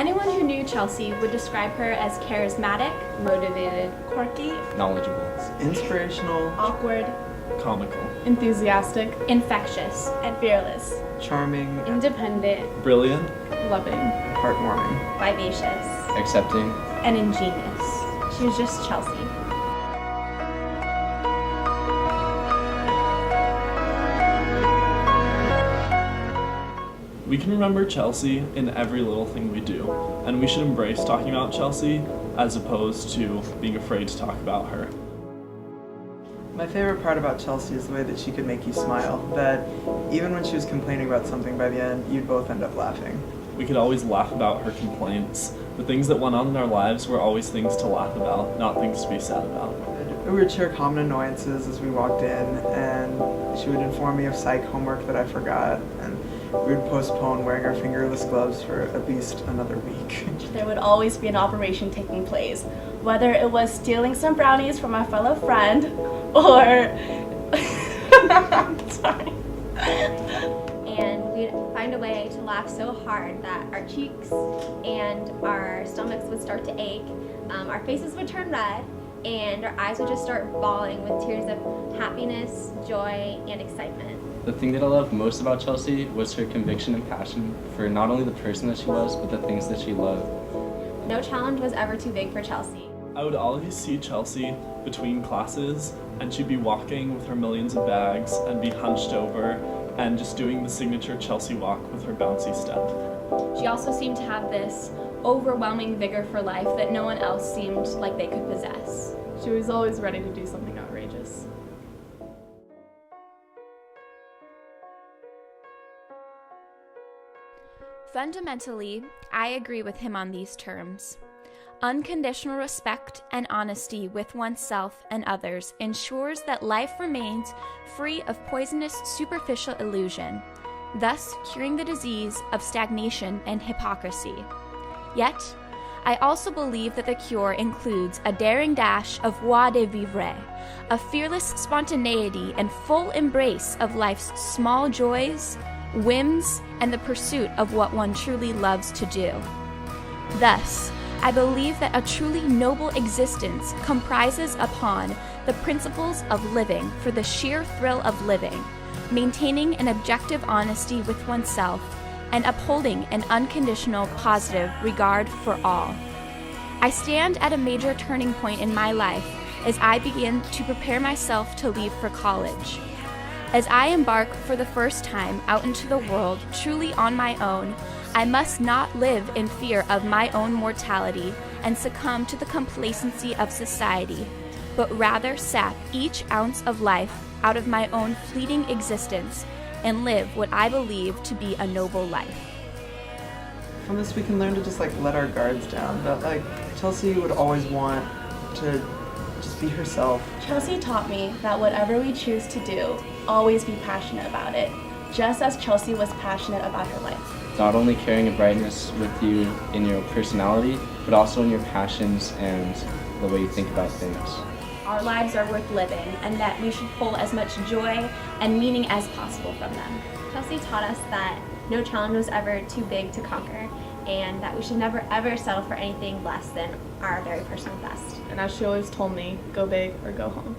Anyone who knew Chelsea would describe her as charismatic, motivated, quirky, knowledgeable, inspirational, awkward, comical, enthusiastic, infectious, and fearless, charming, independent, brilliant, loving, heartwarming, vivacious, accepting, and ingenious. She was just Chelsea. We can remember Chelsea in every little thing we do, and we should embrace talking about Chelsea as opposed to being afraid to talk about her. My favorite part about Chelsea is the way that she could make you smile, that even when she was complaining about something, by the end, you'd both end up laughing. We could always laugh about her complaints. The things that went on in our lives were always things to laugh about, not things to be sad about. We would share common annoyances as we walked in, and she would inform me of psych homework that I forgot, and we would postpone wearing our fingerless gloves for at least another week. There would always be an operation taking place, whether it was stealing some brownies from our fellow friend, or... sorry. And we'd find a way to laugh so hard that our cheeks and our stomachs would start to ache, our faces would turn red, and our eyes would just start bawling with tears of happiness, joy, and excitement. The thing that I loved most about Chelsea was her conviction and passion for not only the person that she was, but the things that she loved. No challenge was ever too big for Chelsea. I would always see Chelsea between classes, and she'd be walking with her millions of bags and be hunched over and just doing the signature Chelsea walk with her bouncy step. She also seemed to have this overwhelming vigor for life that no one else seemed like they could possess. She was always ready to do something outrageous. Fundamentally, I agree with him on these terms. Unconditional respect and honesty with oneself and others ensures that life remains free of poisonous superficial illusion, thus curing the disease of stagnation and hypocrisy. Yet, I also believe that the cure includes a daring dash of joie de vivre, a fearless spontaneity and full embrace of life's small joys, whims, and the pursuit of what one truly loves to do. Thus, I believe that a truly noble existence comprises upon the principles of living for the sheer thrill of living, maintaining an objective honesty with oneself, and upholding an unconditional positive regard for all. I stand at a major turning point in my life as I begin to prepare myself to leave for college. As I embark for the first time out into the world truly on my own, I must not live in fear of my own mortality and succumb to the complacency of society, but rather sap each ounce of life out of my own fleeting existence and live what I believe to be a noble life. From this we can learn to just let our guards down, that Chelsea would always want to just be herself. Chelsea taught me that whatever we choose to do, always be passionate about it, just as Chelsea was passionate about her life. Not only carrying a brightness with you in your personality, but also in your passions and the way you think about things. Our lives are worth living, and that we should pull as much joy and meaning as possible from them. Chelsea taught us that no challenge was ever too big to conquer, and that we should never ever settle for anything less than our very personal best. And as she always told me, go big or go home.